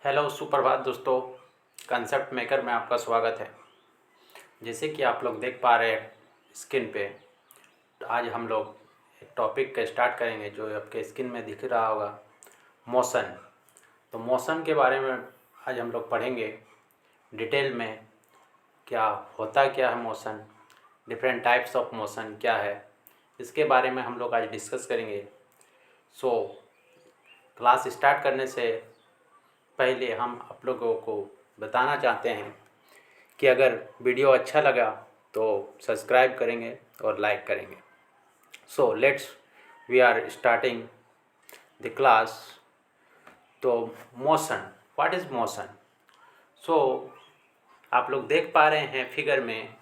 Hello सुप्रभात दोस्तों। Concept maker में आपका स्वागत है। जैसे कि आप लोग देख पा रहे हैं स्क्रीन पे, तो आज हम लोग एक टॉपिक का स्टार्ट करेंगे जो आपके स्क्रीन में दिख रहा होगा, मोशन। तो मोशन के बारे में आज हम लोग पढ़ेंगे डिटेल में। क्या होता क्या है motion, different types of motion क्या है, इसके बारे में हम लोग आज डिस्कस करेंगे। सो क्लास स्टार्ट करने से पहले हम आप लोगों को बताना चाहते हैं कि अगर वीडियो अच्छा लगा तो सब्सक्राइब करेंगे और लाइक करेंगे। So let's we are starting the class. तो motion, what is motion? So आप लोग देख पा रहे हैं फिगर में,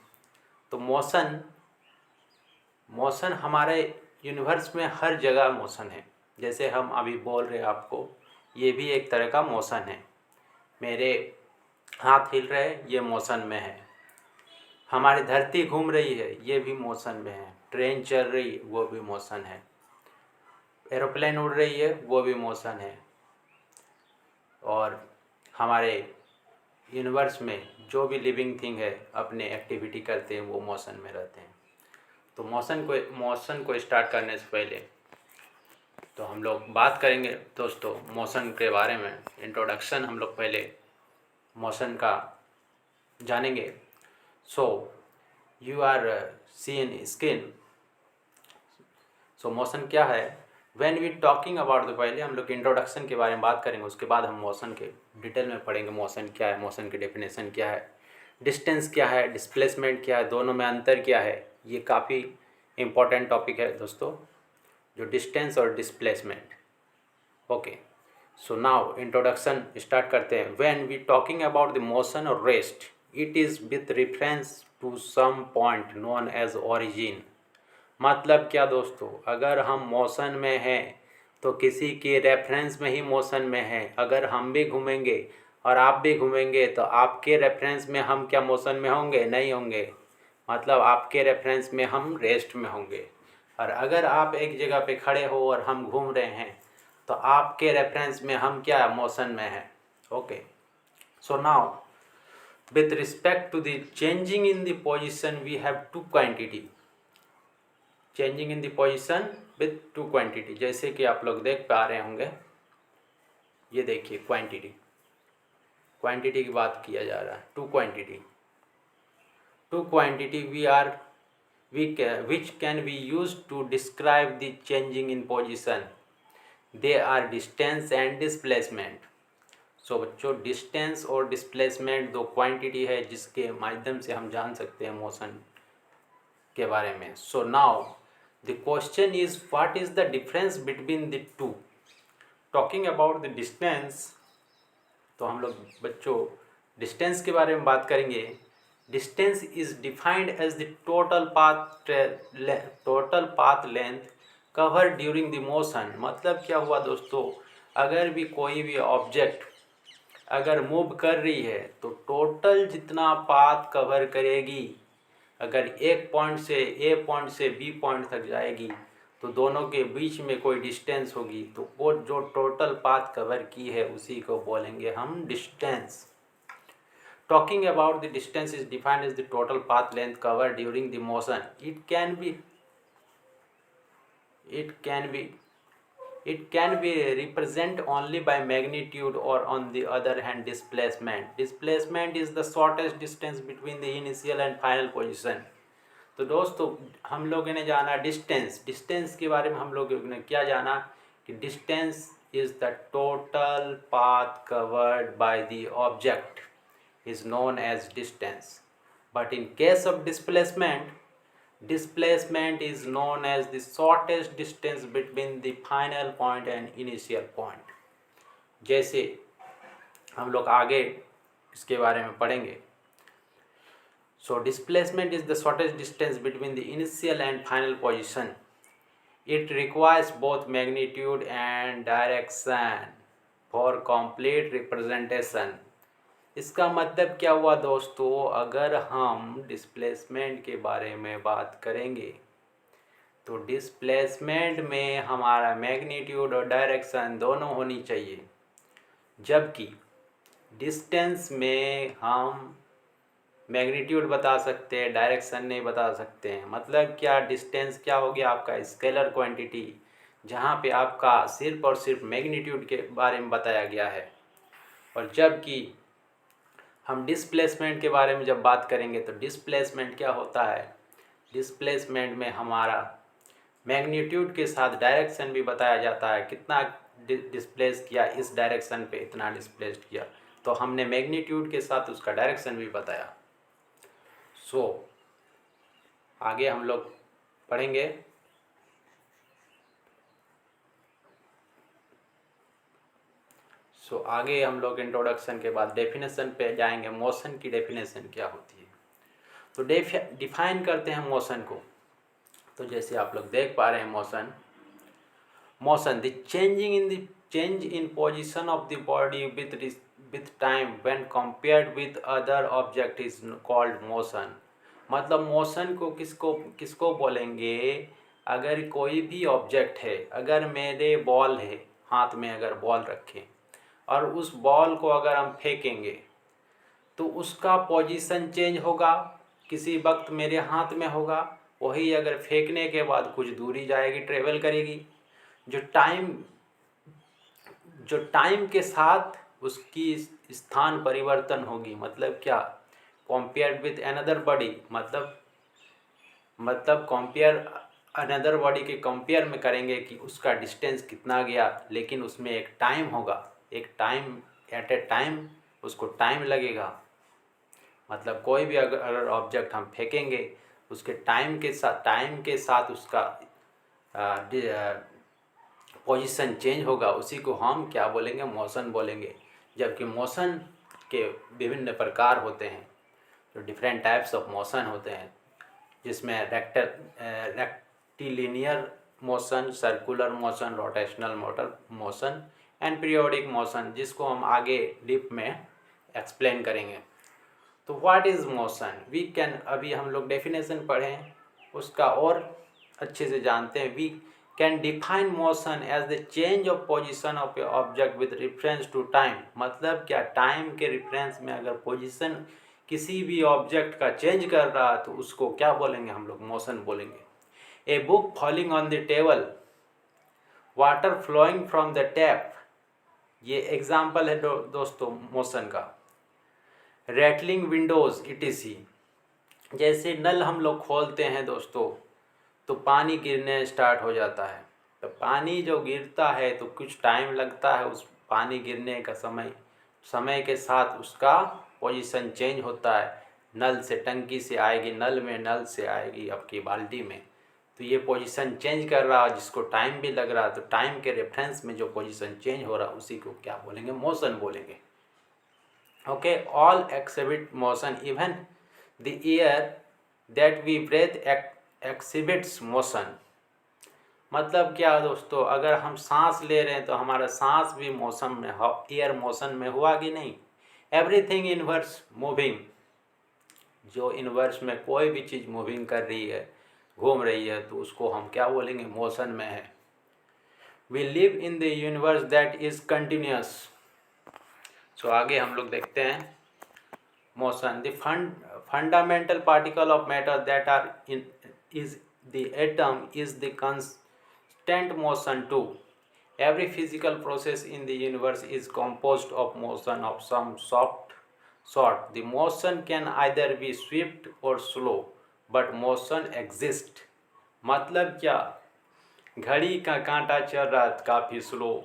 तो मोशन मोशन हमारे यूनिवर्स में हर जगह मोशन है। जैसे हम अभी बोल रहे हैं आपको, ये भी एक तरह का मोशन है। मेरे हाथ हिल रहे हैं, ये मोशन में है। हमारी धरती घूम रही है, ये भी मोशन में है। ट्रेन चल रही है, वो भी मोशन है। एरोप्लेन उड़ रही है, वो भी मोशन है। और हमारे यूनिवर्स में जो भी लिविंग थिंग है अपने एक्टिविटी करते हैं, वो मोशन में रहते हैं। तो मोशन को स्टार्ट करने से पहले तो हम लोग बात करेंगे दोस्तों मोशन के बारे में। इंट्रोडक्शन हम लोग पहले मोशन का जानेंगे। So you are seen screen. So motion क्या है? When we talking about the, पहले हम लोग इंट्रोडक्शन के बारे में बात करेंगे, उसके बाद हम मोशन के डिटेल में पढ़ेंगे। मोशन क्या है, मोशन की डेफिनेशन क्या है, डिस्टेंस क्या है, डिस्प्लेसमेंट क्या है, दोनों में अंतर क्या है। ये काफ़ी इम्पोर्टेंट टॉपिक है दोस्तों, जो डिस्टेंस और displacement. Okay, so now introduction start करते हैं। When we talking about the motion और rest, it is with reference to some point known as origin. मतलब क्या दोस्तों, अगर हम मोशन में हैं तो किसी के रेफरेंस में ही मोशन में हैं। अगर हम भी घूमेंगे और आप भी घूमेंगे तो आपके रेफरेंस में हम क्या मोशन में होंगे? नहीं होंगे। मतलब आपके रेफरेंस में हम रेस्ट में होंगे। और अगर आप एक जगह पे खड़े हो और हम घूम रहे हैं तो आपके रेफरेंस में हम क्या मोशन में हैं। Okay, so now with respect to the changing in the position, we have two quantity, changing in the position with to quantity. जैसे कि आप लोग देख पा रहे होंगे, ये देखिए क्वांटिटी, क्वांटिटी की बात किया जा रहा है। Two quantity we are which can be use to describe the changing in position. They are distance and displacement. So बच्चों, डिस्टेंस और डिस्प्लेसमेंट दो क्वांटिटी है जिसके माध्यम से हम जान सकते हैं मोशन के बारे में। So now the question is, what is the difference between the two? Talking about the distance, तो हम लोग बच्चों डिस्टेंस के बारे में बात करेंगे। Distance is defined as the total path length cover during the motion. मतलब क्या हुआ दोस्तों, अगर भी कोई भी ऑब्जेक्ट अगर मूव कर रही है तो टोटल जितना पाथ कवर करेगी, अगर एक पॉइंट से ए पॉइंट से बी पॉइंट तक जाएगी तो दोनों के बीच में कोई डिस्टेंस होगी, तो वो जो टोटल पाथ कवर की है उसी को बोलेंगे हम distance. Talking about the distance is defined as the total path length cover during the motion. It can be represented only by magnitude, or on the other hand displacement. Displacement is the shortest distance between the initial and final position. तो दोस्तों हम लोगों ने जाना distance के बारे में। हम लोगों ने क्या जाना कि distance is the total path covered by the object is known as distance. But in case of displacement is known as the shortest distance between the final point and initial point. जैसे हम लोग आगे इसके बारे में पढ़ेंगे। So displacement is the shortest distance between the initial and final position. It requires both magnitude and direction for complete representation. इसका मतलब क्या हुआ दोस्तों, अगर हम डिस्प्लेसमेंट के बारे में बात करेंगे तो डिस्प्लेसमेंट में हमारा मैग्नीट्यूड और डायरेक्शन दोनों होनी चाहिए। जबकि डिस्टेंस में हम मैग्नीट्यूड बता सकते हैं, डायरेक्शन नहीं बता सकते हैं। मतलब क्या, डिस्टेंस क्या हो गया आपका स्केलर क्वांटिटी, जहाँ पे आपका सिर्फ और सिर्फ मैग्नीट्यूड के बारे में बताया गया है। और जबकि हम डिस्प्लेसमेंट के बारे में जब बात करेंगे तो डिस्प्लेसमेंट क्या होता है, डिस्प्लेसमेंट में हमारा मैग्नीट्यूड के साथ डायरेक्शन भी बताया जाता है, कितना डिस्प्लेस किया, इस डायरेक्शन पे इतना डिस्प्लेस किया, तो हमने मैग्नीट्यूड के साथ उसका डायरेक्शन भी बताया। आगे हम लोग पढ़ेंगे। आगे हम लोग इंट्रोडक्शन के बाद डेफिनेशन पे जाएंगे, मोशन की डेफिनेशन क्या होती है। तो डिफाइन करते हैं मोशन को। तो जैसे आप लोग देख पा रहे हैं, motion the change in position of the body with time when compared with other object is called motion. मतलब मोशन को किसको बोलेंगे, अगर कोई भी ऑब्जेक्ट है, अगर मेरे बॉल है हाथ में, अगर बॉल रखें और उस बॉल को अगर हम फेंकेंगे तो उसका पोजीशन चेंज होगा, किसी वक्त मेरे हाथ में होगा, वही अगर फेंकने के बाद कुछ दूरी जाएगी, ट्रेवल करेगी। जो टाइम के साथ उसकी स्थान परिवर्तन होगी। मतलब क्या, कंपेयर्ड विथ अनदर बॉडी, मतलब कंपेयर अनदर बॉडी के कंपेयर में करेंगे कि उसका डिस्टेंस कितना गया, लेकिन उसमें एक टाइम होगा, एक टाइम, एट ए टाइम उसको टाइम लगेगा। मतलब कोई भी अगर ऑब्जेक्ट हम फेंकेंगे, उसके टाइम के साथ उसका पोजीशन चेंज होगा, उसी को हम क्या बोलेंगे, मोशन बोलेंगे। जबकि मोशन के विभिन्न प्रकार होते हैं, तो डिफरेंट टाइप्स ऑफ मोशन होते हैं, जिसमें rectilinear motion, circular motion, rotational motion and periodic motion, जिसको हम आगे डीप में एक्सप्लेन करेंगे। तो what is motion, we can, अभी हम लोग डेफिनेशन पढ़ें, उसका और अच्छे से जानते हैं। We can define motion as the change of position of a object with reference to time. मतलब क्या, टाइम के रेफरेंस में अगर पोजीशन किसी भी ऑब्जेक्ट का चेंज कर रहा है तो उसको क्या बोलेंगे, हम लोग मोशन बोलेंगे। A book falling on the table, water flowing from the tap, ये एग्जाम्पल है दोस्तों मोशन का। रैटलिंग विंडोज इटीसी, जैसे नल हम लोग खोलते हैं दोस्तों तो पानी गिरने स्टार्ट हो जाता है। तो पानी जो गिरता है तो कुछ टाइम लगता है, उस पानी गिरने का समय के साथ उसका पोजीशन चेंज होता है। नल से टंकी से आएगी, नल से आएगी आपकी बाल्टी में, तो ये पोजीशन चेंज कर रहा है, जिसको टाइम भी लग रहा है। तो टाइम के रेफरेंस में जो पोजीशन चेंज हो रहा है उसी को क्या बोलेंगे, मोशन बोलेंगे। Okay, all exhibit motion, even the air that we breathe exhibits motion. मतलब क्या दोस्तों, अगर हम सांस ले रहे हैं तो हमारा सांस भी मोशन में, एयर मोशन में हुआ कि नहीं। एवरीथिंग इनवर्स मूविंग, जो इनवर्स में कोई भी चीज़ मूविंग कर रही है, घूम रही है, तो उसको हम क्या बोलेंगे, मोशन में है। We live in the universe that is continuous. आगे हम लोग देखते हैं motion. The fundamental particle of matter that are in is the atom is the constant motion too. Every physical process in the universe is composed of motion of some sort. The motion can either be swift or slow, but motion exists. मतलब क्या, घड़ी का कांटा चल रहा है काफ़ी slow,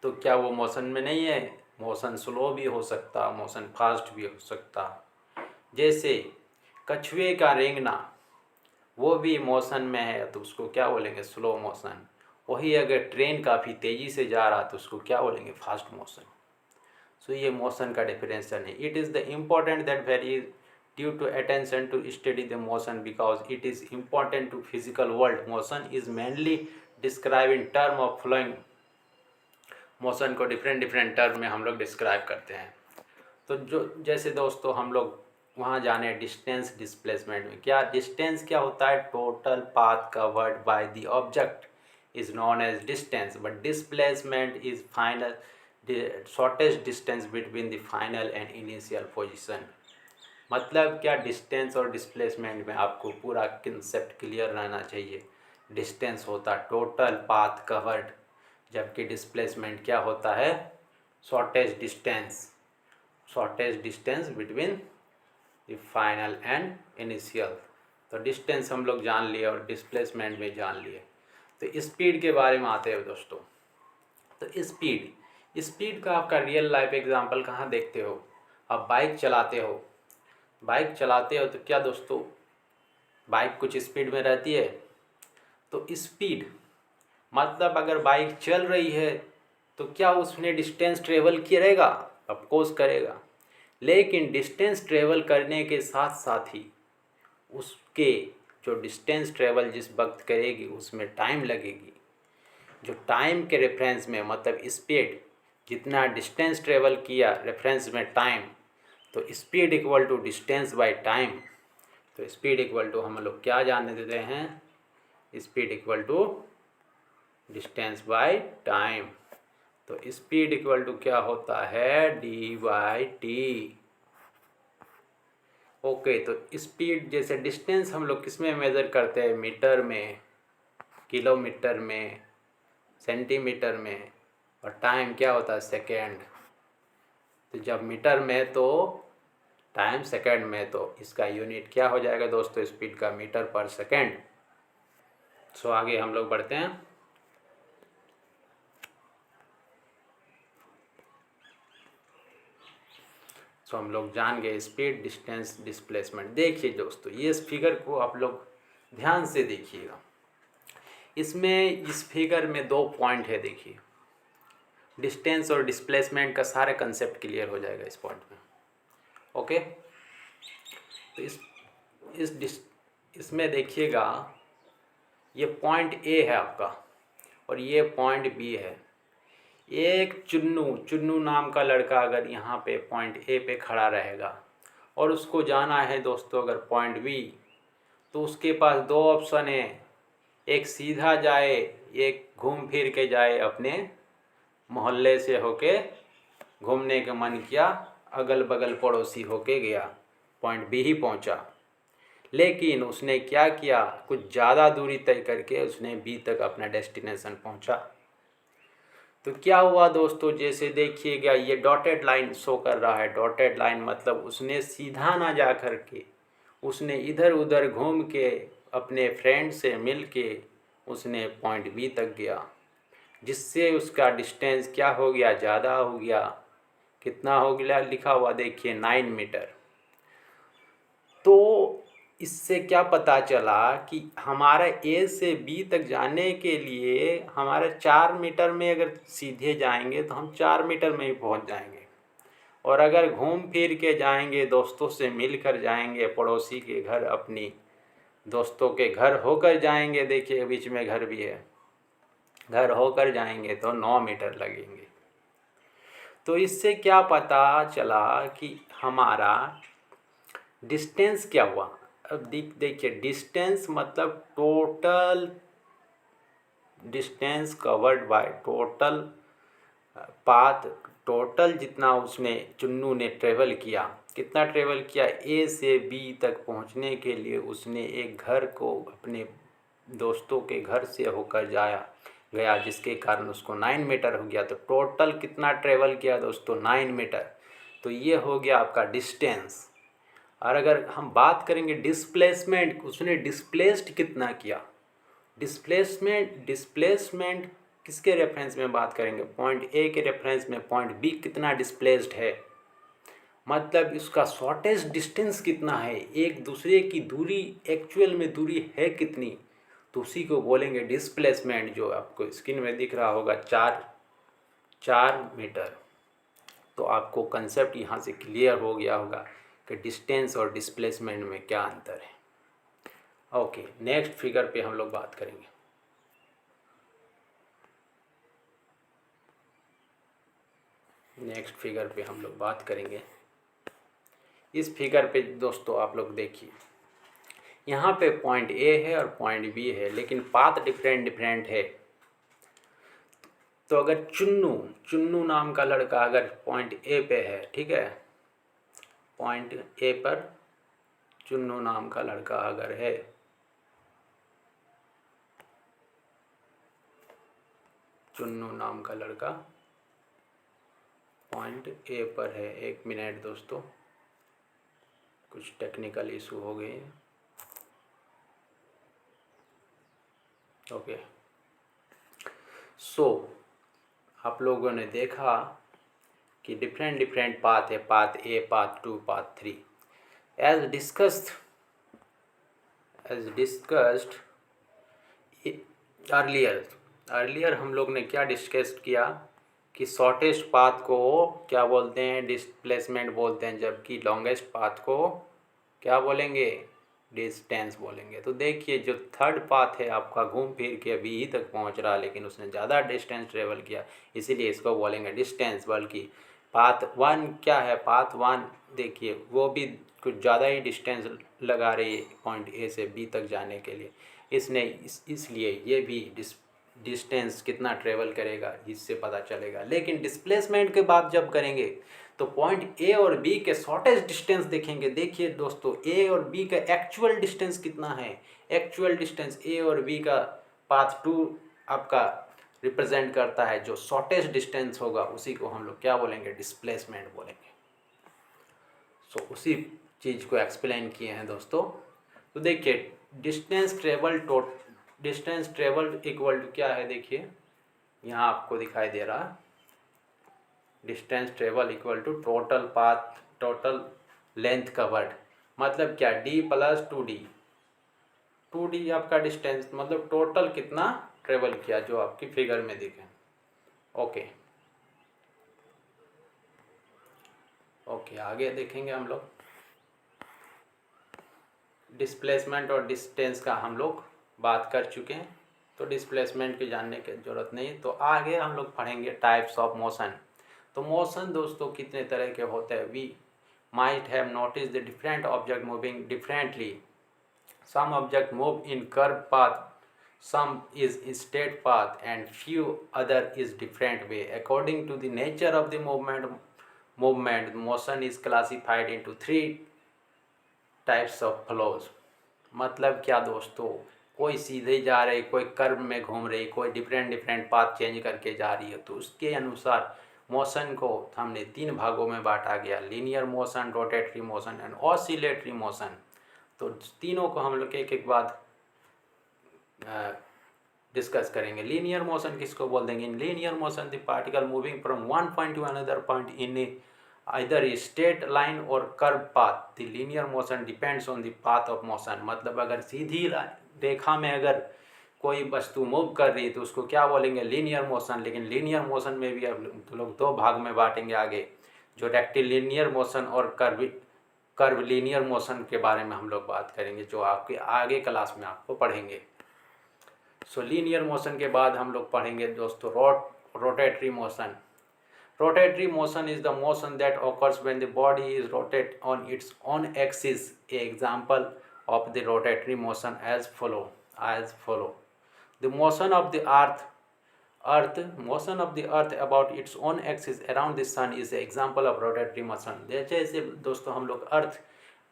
तो क्या वो मोशन में नहीं है? मोशन स्लो भी हो सकता, मोशन फास्ट भी हो सकता। जैसे कछुए का रेंगना, वो भी मोशन में है, तो उसको क्या बोलेंगे, स्लो मोशन। वही अगर ट्रेन काफ़ी तेज़ी से जा रहा तो उसको क्या बोलेंगे, फास्ट मोशन। ये मोशन का डिफरेंशन है। It is the important that very due to attention to study the motion because it is important to physical world. Motion is mainly describe in term of flowing. Motion को different term में हम लोग describe करते हैं। तो जैसे दोस्तों हम लोग वहाँ जाने डिस्टेंस डिस्प्लेसमेंट में, क्या डिस्टेंस क्या होता है, total path covered by the object is known as distance, but displacement is final shortest distance between the final and initial position. मतलब क्या, डिस्टेंस और डिस्प्लेसमेंट में आपको पूरा कंसेप्ट क्लियर रहना चाहिए। डिस्टेंस होता है टोटल पाथ कवर्ड, जबकि डिस्प्लेसमेंट क्या होता है, shortest distance between the final and initial. तो डिस्टेंस हम लोग जान लिए और डिस्प्लेसमेंट भी जान लिए। तो स्पीड के बारे में आते हैं दोस्तों। तो स्पीड का आपका रियल लाइफ एग्जांपल कहाँ देखते हो, आप बाइक चलाते हो तो क्या दोस्तों, बाइक कुछ स्पीड में रहती है। तो स्पीड मतलब अगर बाइक चल रही है तो क्या उसने डिस्टेंस ट्रेवल करेगा, ऑफकोर्स करेगा। लेकिन डिस्टेंस ट्रेवल करने के साथ साथ ही उसके जो डिस्टेंस ट्रेवल जिस वक्त करेगी उसमें टाइम लगेगी। जो टाइम के रेफरेंस में, मतलब स्पीड जितना डिस्टेंस ट्रेवल किया रेफरेंस में टाइम, तो speed equal to distance by time. तो स्पीड इक्वल टू हम लोग क्या जान देते हैं, speed equal to distance by time. तो स्पीड इक्वल टू क्या होता है, डी बाई टी। ओके, तो स्पीड जैसे डिस्टेंस हम लोग किस में मेज़र करते हैं, मीटर में, किलोमीटर में, सेंटीमीटर में, और टाइम क्या होता है, सेकेंड। तो जब मीटर में तो टाइम, सेकेंड में तो इसका यूनिट क्या हो जाएगा दोस्तों, स्पीड का मीटर पर सेकेंड। सो आगे हम लोग बढ़ते हैं। सो हम लोग जान गए स्पीड, डिस्टेंस, डिस्प्लेसमेंट। देखिए दोस्तों, ये इस फिगर को आप लोग ध्यान से देखिएगा। इसमें इस फिगर में 2 पॉइंट है। देखिए, डिस्टेंस और डिस्प्लेसमेंट का सारा कंसेप्ट क्लियर हो जाएगा इस पॉइंट में। ओके, तो इसमें देखिएगा, ये पॉइंट ए है आपका और ये पॉइंट बी है। एक चुन्नू नाम का लड़का अगर यहाँ पे पॉइंट ए पे खड़ा रहेगा और उसको जाना है दोस्तों अगर पॉइंट बी, तो उसके पास 2 ऑप्शन है, एक सीधा जाए, एक घूम फिर के जाए। अपने मोहल्ले से होके घूमने का मन किया, अगल बगल पड़ोसी होके गया, पॉइंट बी ही पहुंचा। लेकिन उसने क्या किया, कुछ ज़्यादा दूरी तय करके उसने बी तक अपना डेस्टिनेशन पहुंचा। तो क्या हुआ दोस्तों, जैसे देखिएगा ये डॉटेड लाइन शो कर रहा है। डॉटेड लाइन मतलब उसने सीधा ना जा कर के, उसने इधर उधर घूम के अपने फ्रेंड से मिल के उसने पॉइंट बी तक गया, जिससे उसका डिस्टेंस क्या हो गया, ज़्यादा हो गया। कितना हो गया लिखा हुआ देखिए, 9 मीटर। तो इससे क्या पता चला कि हमारा ए से बी तक जाने के लिए हमारा 4 मीटर में अगर सीधे जाएंगे तो हम 4 मीटर में ही पहुंच जाएंगे, और अगर घूम फिर के जाएंगे, दोस्तों से मिलकर जाएंगे, पड़ोसी के घर, अपनी दोस्तों के घर होकर जाएंगे, देखिए बीच में घर भी है, घर होकर जाएंगे तो 9 मीटर लगेंगे। तो इससे क्या पता चला कि हमारा डिस्टेंस क्या हुआ। अब देखिए, डिस्टेंस मतलब total distance covered by total path, total जितना उसने चुन्नू ने ट्रेवल किया, कितना ट्रेवल किया, ए से बी तक पहुंचने के लिए उसने एक घर को अपने दोस्तों के घर से होकर गया, जिसके कारण उसको 9 मीटर हो गया। तो टोटल कितना ट्रेवल किया दोस्तों, 9 मीटर। तो ये हो गया आपका डिस्टेंस। और अगर हम बात करेंगे डिस्प्लेसमेंट, उसने डिस्प्लेस्ड कितना किया, डिस्प्लेसमेंट किसके रेफरेंस में बात करेंगे, पॉइंट ए के रेफरेंस में पॉइंट बी कितना डिस्प्लेस्ड है, मतलब इसका शॉर्टेस्ट डिस्टेंस कितना है, एक दूसरे की दूरी एक्चुअल में दूरी है कितनी, तो उसी को बोलेंगे डिस्प्लेसमेंट, जो आपको स्क्रीन में दिख रहा होगा 4 मीटर। तो आपको कंसेप्ट यहाँ से क्लियर हो गया होगा कि डिस्टेंस और डिस्प्लेसमेंट में क्या अंतर है। ओके, नेक्स्ट फिगर पे हम लोग बात करेंगे। नेक्स्ट फिगर पे हम लोग बात करेंगे। इस फिगर पे दोस्तों आप लोग देखिए, यहाँ पे पॉइंट ए है और पॉइंट बी है, लेकिन पाथ डिफरेंट है। तो अगर चुन्नू चुन्नू नाम का लड़का अगर पॉइंट ए पे है, ठीक है, पॉइंट ए पर चुन्नू नाम का लड़का अगर है, चुन्नू नाम का लड़का पॉइंट ए पर है। एक मिनट दोस्तों, कुछ टेक्निकल इशू हो गए हैं। ओके, सो आप लोगों ने देखा कि डिफरेंट डिफरेंट पाथ है, path A, path 2, path 3। As discussed earlier हम लोग ने क्या डिस्कस किया कि शॉर्टेस्ट पाथ को क्या बोलते हैं, डिस्प्लेसमेंट बोलते हैं, जबकि लॉन्गेस्ट पाथ को क्या बोलेंगे, डिस्टेंस बोलेंगे। तो देखिए जो थर्ड पाथ है आपका घूम फिर के अभी ही तक पहुंच रहा, लेकिन उसने ज़्यादा डिस्टेंस ट्रेवल किया, इसीलिए इसको बोलेंगे डिस्टेंस। बल्कि पाथ 1 क्या है, पाथ 1 देखिए वो भी कुछ ज़्यादा ही डिस्टेंस लगा रही है पॉइंट ए से बी तक जाने के लिए, इसलिए ये भी डिस्टेंस कितना ट्रेवल करेगा इससे पता चलेगा। लेकिन डिस्प्लेसमेंट के बाद जब करेंगे तो पॉइंट ए और बी के शॉर्टेस्ट डिस्टेंस देखेंगे। देखिए दोस्तों, ए और बी का एक्चुअल डिस्टेंस कितना है, एक्चुअल डिस्टेंस ए और बी का पाथ 2 आपका रिप्रेजेंट करता है। जो शॉर्टेस्ट डिस्टेंस होगा उसी को हम लोग क्या बोलेंगे, डिस्प्लेसमेंट बोलेंगे। सो उसी चीज़ को एक्सप्लेन किए हैं दोस्तों। तो देखिए डिस्टेंस ट्रेवल इक्वल टू क्या है, देखिए यहाँ आपको दिखाई दे रहा है, distance travel equal to total path, total length covered, मतलब क्या, d + 2d। 2d आपका डिस्टेंस मतलब टोटल कितना ट्रेवल किया, जो आपकी फिगर में दिखे। ओके ओके, आगे देखेंगे हम लोग। डिस्प्लेसमेंट और डिस्टेंस का हम लोग बात कर चुके हैं, तो डिस्प्लेसमेंट की जानने की ज़रूरत नहीं। तो आगे हम लोग पढ़ेंगे टाइप्स ऑफ मोशन। तो मोशन दोस्तों कितने तरह के होते हैं। We might have notice the different object moving differently. Some object move in curve path, some is in straight path and few other is different way. According to the nature of the movement motion is classified into 3 types of flows. मतलब क्या दोस्तों, कोई सीधे जा रही, कोई curve में घूम रही, कोई डिफरेंट पाथ चेंज करके जा रही है, तो उसके अनुसार मोशन को हमने 3 भागों में बांटा गया, linear motion, rotatory motion and oscillatory motion. तो तीनों को हम लोग एक एक बाद डिस्कस करेंगे। लीनियर मोशन किसको बोल देंगे, in linear motion the particle moving from one point to another point in either a straight line or curve path. The linear motion depends on the path of motion. मतलब अगर सीधी रेखा में अगर कोई वस्तु move कर रही है तो उसको क्या बोलेंगे, लीनियर मोशन। लेकिन लीनियर मोशन में भी अब लोग 2 भाग में बांटेंगे आगे, जो रेक्टिलिनियर मोशन और कर्व लीनियर मोशन के बारे में हम लोग बात करेंगे, जो आपके आगे क्लास में आपको पढ़ेंगे। सो लीनियर मोशन के बाद हम लोग पढ़ेंगे दोस्तों rotatory motion. Rotatory motion is the motion that occurs when the body is rotated on its own axis. A example of the rotatory motion as follow. The motion of the earth about its own axis around the sun is an example of rotatory motion. जैसे दोस्तों हम लोग अर्थ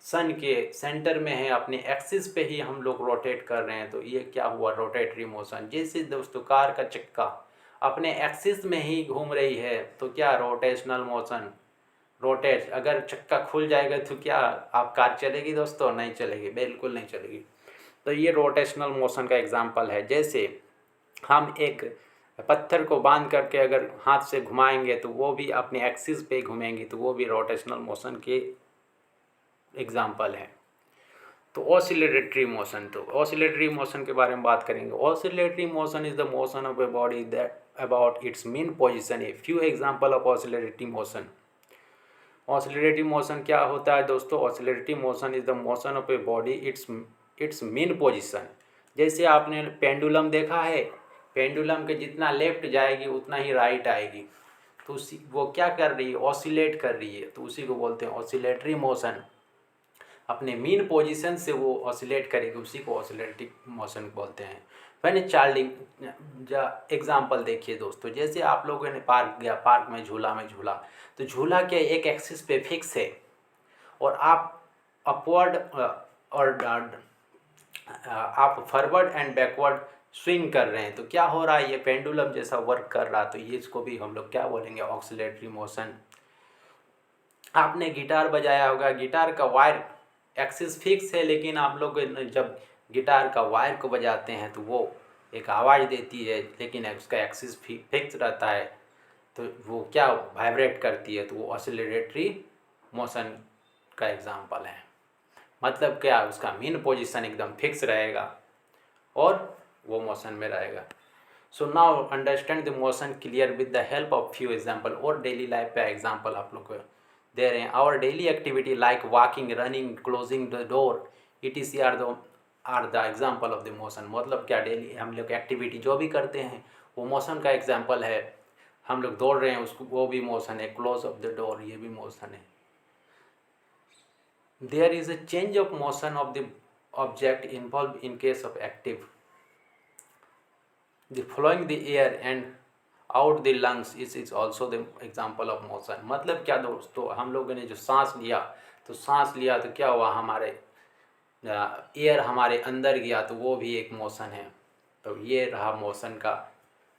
सन के centre में है, अपने axis पे ही हम लोग रोटेट कर रहे हैं, तो ये क्या हुआ, रोटेटरी मोशन। जैसे दोस्तों कार का चक्का अपने एक्सिस में ही घूम रही है तो क्या, रोटेशनल मोशन। रोटेट, अगर चक्का खुल जाएगा तो क्या आप कार चलेगी दोस्तों, नहीं चलेगी, बिल्कुल नहीं चलेगी। तो ये रोटेशनल मोशन का एग्जांपल है। जैसे हम एक पत्थर को बांध करके अगर हाथ से घुमाएंगे तो वो भी अपने एक्सिस पे घूमेंगी, तो वो भी रोटेशनल मोशन के एग्जांपल है। तो ऑसिलेटरी मोशन, तो ऑसिलेटरी मोशन के बारे में बात करेंगे। Oscillatory motion is the motion of a body that about it's mean position. A few example of oscillatory motion. Oscillatory motion क्या होता है दोस्तों, oscillatory motion is the motion of a body it's mean position. जैसे आपने pendulum देखा है, pendulum के जितना लेफ्ट जाएगी उतना ही राइट आएगी, तो वो क्या कर रही है, ऑसिलेट कर रही है, तो उसी को बोलते हैं ऑसिलेटरी मोशन। अपने मीन पोजीशन से वो ऑसिलेट करेगी, उसी को ऑसिलेटरी मोशन बोलते हैं। व्हेन ए चाइल्ड एग्जाम्पल देखिए दोस्तों, जैसे आप लोगों ने पार्क गया, पार्क में झूला, तो झूला क्या एक एक्सिस पे फिक्स है और आप अपवर्ड और आप फॉरवर्ड एंड बैकवर्ड स्विंग कर रहे हैं, तो क्या हो रहा है, ये पेंडुलम जैसा वर्क कर रहा, तो ये इसको भी हम लोग क्या बोलेंगे, ऑक्सिलेटरी मोशन। आपने गिटार बजाया होगा, गिटार का वायर एक्सिस फिक्स है, लेकिन आप लोग जब गिटार का वायर को बजाते हैं तो वो एक आवाज़ देती है, लेकिन उसका एक्सिस फिक्स रहता है, तो वो क्या वाइब्रेट करती है, तो वो ऑसिलेटरी मोशन का एग्जांपल है। मतलब क्या, उसका मेन पोजीशन एकदम फिक्स रहेगा और वो मोशन में रहेगा। So now understand the motion clear with the help of few example. और डेली लाइफ पे एग्जांपल आप लोग को दे रहे हैं। Our daily activity like walking, running, closing the door, ETC are the example of the motion. मतलब क्या, डेली हम लोग एक्टिविटी जो भी करते हैं वो मोशन का एग्जाम्पल है। हम लोग दौड़ रहे हैं, उसको वो भी मोशन है। क्लोज ऑफ द डोर, ये भी मोशन है। There is a change of motion of the object involved in case of active. The flowing the air and out the lungs is also the example of motion. मतलब क्या दोस्तों, हम लोगों ने जो सांस लिया तो क्या हुआ, हमारे एयर हमारे अंदर गया तो वो भी एक मोशन है। तो ये रहा मोशन का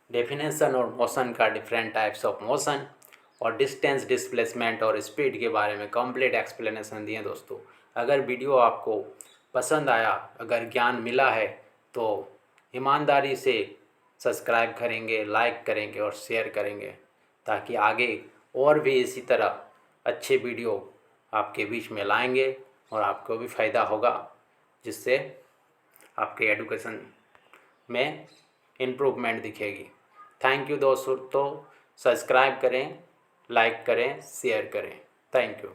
डेफिनेशन और मोशन का डिफरेंट टाइप्स ऑफ मोशन और डिस्टेंस, डिस्प्लेसमेंट और स्पीड के बारे में कंप्लीट एक्सप्लेनेशन दिए दोस्तों। अगर वीडियो आपको पसंद आया, अगर ज्ञान मिला है, तो ईमानदारी से सब्सक्राइब करेंगे, लाइक करेंगे और शेयर करेंगे, ताकि आगे और भी इसी तरह अच्छे वीडियो आपके बीच में लाएंगे और आपको भी फ़ायदा होगा, जिससे आपके एजुकेशन में इम्प्रूवमेंट दिखेगी। थैंक यू दोस्तों। सब्सक्राइब करें, लाइक करें, शेयर करें। Thank you.